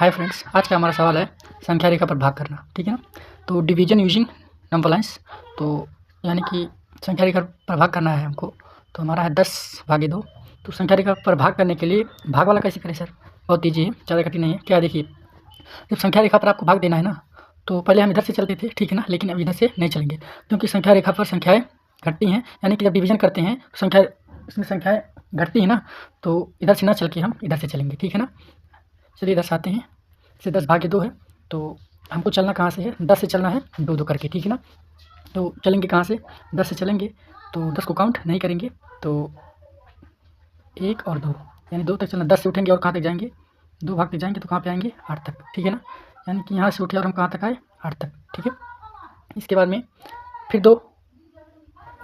Hi friends, आज का हमारा सवाल है संख्या रेखा पर भाग करना। ठीक है ना। तो डिवीजन यूजिंग नंबर लाइन्स, तो यानी कि संख्या रेखा पर भाग करना है हमको। तो हमारा है 10/2। तो संख्या रेखा पर भाग करने के लिए भाग वाला कैसे करें सर? बहुत ईजी है, ज़्यादा कठिन नहीं है। क्या देखिए, जब संख्या रेखा पर आपको भाग देना है ना, तो पहले हम इधर से चलते थे, ठीक है ना, लेकिन अब इधर से नहीं चलेंगे क्योंकि संख्या रेखा पर संख्याएँ घटती हैं। यानी कि जब डिवीजन करते हैं संख्या इसमें संख्याएँ घटती हैं ना, तो इधर से ना चल के हम इधर से चलेंगे। ठीक है ना। चलिए इधर से आते हैं। जैसे 10/2 है, तो हमको चलना कहाँ से है? 10 से चलना है 2-2 करके। ठीक है ना। तो चलेंगे कहाँ से? 10 से चलेंगे तो 10 को काउंट नहीं करेंगे, तो 1 और 2 यानी 2 तक चलना। 10 से उठेंगे और कहाँ तक जाएंगे? 2 भाग तक जाएंगे तो कहाँ पे आएंगे? 8 तक। ठीक है ना। यानी कि यहाँ से उठे और हम कहाँ तक आए? 8 तक। ठीक है। इसके बाद में फिर 2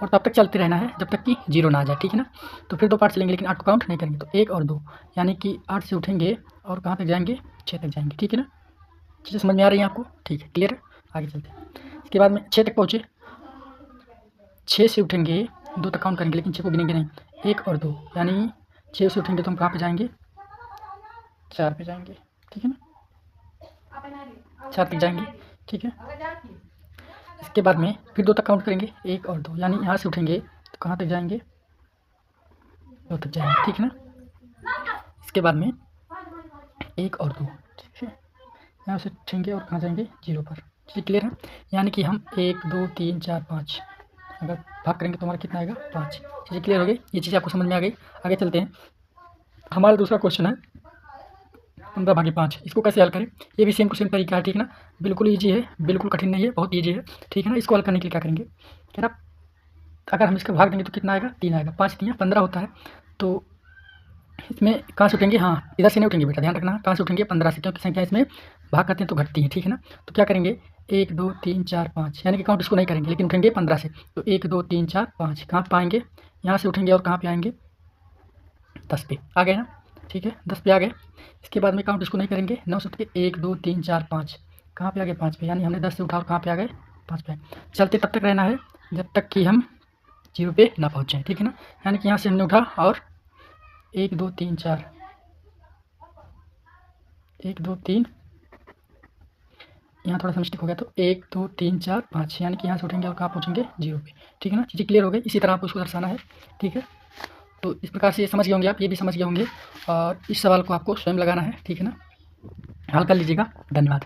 और तब तक चलते रहना है जब तक कि 0 ना आ जाए। ठीक है ना। तो फिर 2 पार्ट चलेंगे लेकिन 8 को काउंट नहीं करेंगे, तो 1 और 2 यानी कि 8 से उठेंगे और कहाँ तक जाएंगे? 6 तक जाएंगे। ठीक है ना। चीज़ें समझ में आ रही हैं आपको? ठीक है, क्लियर है। आगे चलते हैं। इसके बाद में 6 तक पहुँचे, 6 से उठेंगे, 2 तक काउंट करेंगे लेकिन 6 को गिनेंगे नहीं। 1 और 2 यानी 6 से उठेंगे तो हम कहाँ पे जाएंगे? 4 पे जाएंगे। ठीक है ना। 4 तक जाएंगे। ठीक है। इसके बाद में फिर 2 तक काउंट करेंगे, 1 और 2 यानी यहाँ से उठेंगे तो कहाँ तक जाएंगे? 2 तक जाएंगे। ठीक है ना। इसके बाद में 1 और 2, ठीक है, यहाँ से उठेंगे और कहाँ जाएंगे? 0 पर। चलिए क्लियर है। यानी कि हम 1 2 3 4 5 अगर भाग करेंगे तो हमारा कितना आएगा? 5। चीज़ें क्लियर हो गई, ये चीज़ आपको समझ में आ गई। आगे चलते हैं। हमारा दूसरा क्वेश्चन है 15/5। इसको कैसे हल करें? ये भी सेम क्वेश्चन तरीका है। ठीक है ना। बिल्कुल ईजी है, बिल्कुल कठिन नहीं है, बहुत ईजी है। ठीक है ना। इसको हल करने के लिए क्या करेंगे? कह रहा अगर हम इसका भाग देंगे तो कितना आएगा? 3 आएगा। 5 3 15 होता है। तो इसमें कहाँ से उठेंगे? हाँ, इधर से नहीं उठेंगे बेटा, ध्यान रखना। कहाँ से उठेंगे? 15 से, क्योंकि संख्या इसमें भाग करते हैं तो घटती है। ठीक है ना। तो क्या करेंगे? 1 2 3 4 5 यानी कि काउंट इसको नहीं करेंगे लेकिन उठेंगे 15 से। तो 1 2 3 4 5 कहाँ पे आएंगे? यहाँ से उठेंगे और कहाँ पे आएंगे? 10 पे आ गए ना। ठीक है, 10 पे आ गए। इसके बाद में काउंट इसको नहीं करेंगे, 9 से उठ के 1 2 3 4 5 कहाँ पे आ गए? 5 पे। यानी हमने 10 से उठा और कहाँ पे आ गए? 5 पे। चलते तब तक रहना है जब तक कि हम 0 पे ना पहुँच जाएँ। ठीक है ना। यानी कि यहाँ से हमने उठा और 1 2 3 4 1 2 3, यहाँ थोड़ा सा मिस्टेक हो गया, तो 1 2 3 4 5 यानी कि यहाँ से उठेंगे और कहाँ पहुँचेंगे? 0 पे। ठीक है ना। चीज़ें क्लियर हो गई। इसी तरह आपको इसको दर्शाना है। ठीक है। तो इस प्रकार से ये समझ गए होंगे आप, ये भी समझ गए होंगे और इस सवाल को आपको स्वयं लगाना है। ठीक है ना। हल कर लीजिएगा। धन्यवाद।